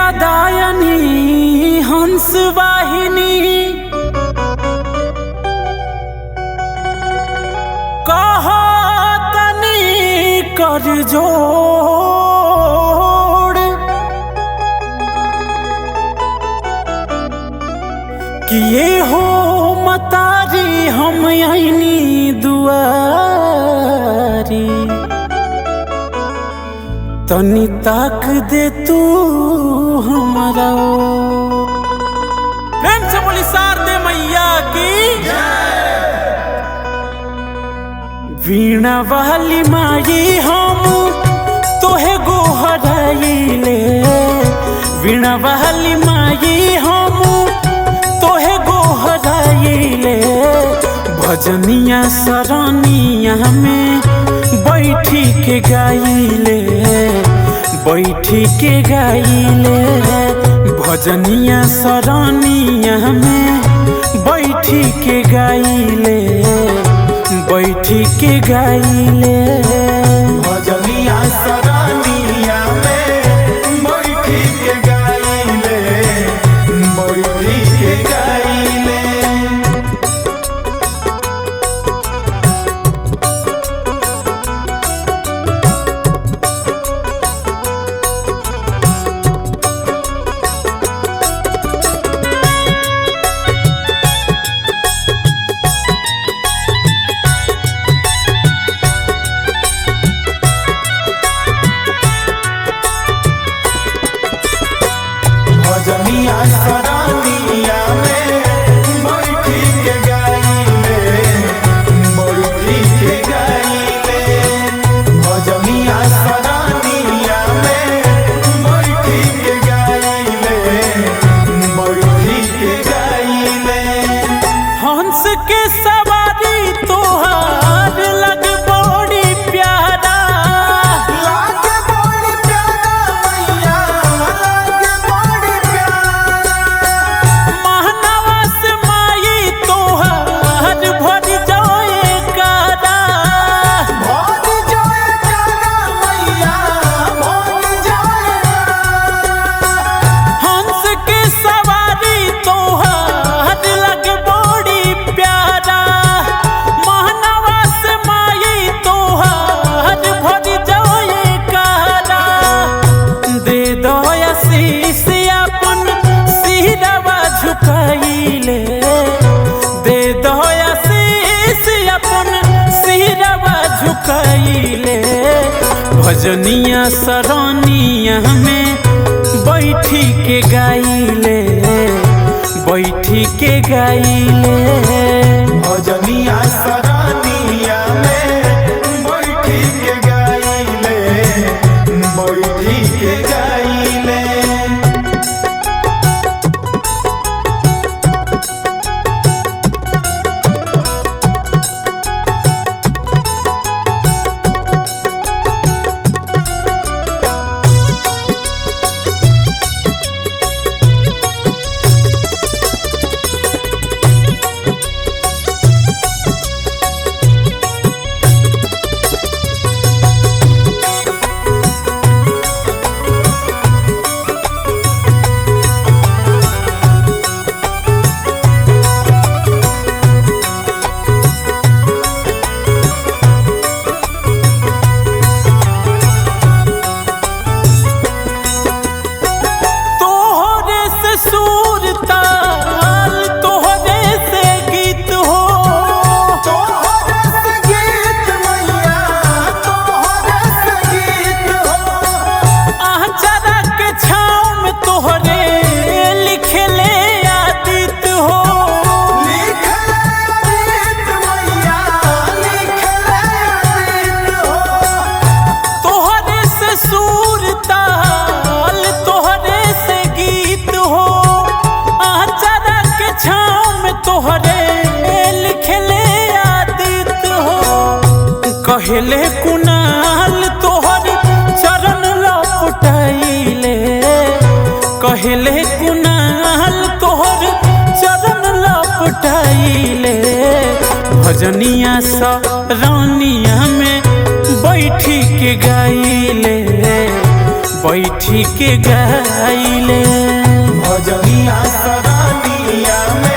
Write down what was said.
विद्यादायनी हंस वाहिनी कहो तनी कर जोड़ किए हो मतारी हम यही दुआरी तनी ताक दे तू हमारा। प्रेम से बोली शारदे मैया की वीणा वाली माई हम तोहे गोहराइले वीणा वाली माई हम तोहे गोहराइले भजनिया सरनिया में बैठी के गाइले बैठी के गाइले भजनिया सरनिया में बैठी के गाइले बैठी के गाइले भजनिया सरनिया में बैठी के गाइले बैठी के गाइले। भजनिया सरनिया में बैठी के गाइले बैठी के गाइले भजनिया सरनिया में बैठी के गाइले बैठी के गाइले। हंस के सवारी तोहार लग बड़ी प्यारा लागे बड़ी प्यारा मैया लागे बड़ी प्यारा महनवा से माई तोहार भर जाए कारा भर जाए कारा मैया भर जाए हंस के सवारी तोहार लग बड़ी प्यारा महनवा से माई तोहार भर जाए कारा दे दो आशीष अपन सिरवा झुकाइले दे दो आशीष अपन सिरवा झुकाइले भजनिया सरनिया में बैठी के गाइले बैठी के गाइले भजनिया सरनिया में बैठी के गाइले बैठी के गाइले। तोहरे से सूर ताल तोहरे से गीत हो तोहरे से गीत मैया तोहरे से गीत हो आचरा के छाँव में तोहरे लिखले आदित हो लिखले गीत मैया लिखले गीत हो तोहरे से सूर ताल तोहरे से गीत हो आचरा के छाँव में तोहरे लिखले आदित हो कहले कुनाल तोहर चरण लपटाइले कहले कुनाल लौटाइले भजनिया सरानिया में बैठी के गाइले बैठी के गाइले भजनिया सरानिया में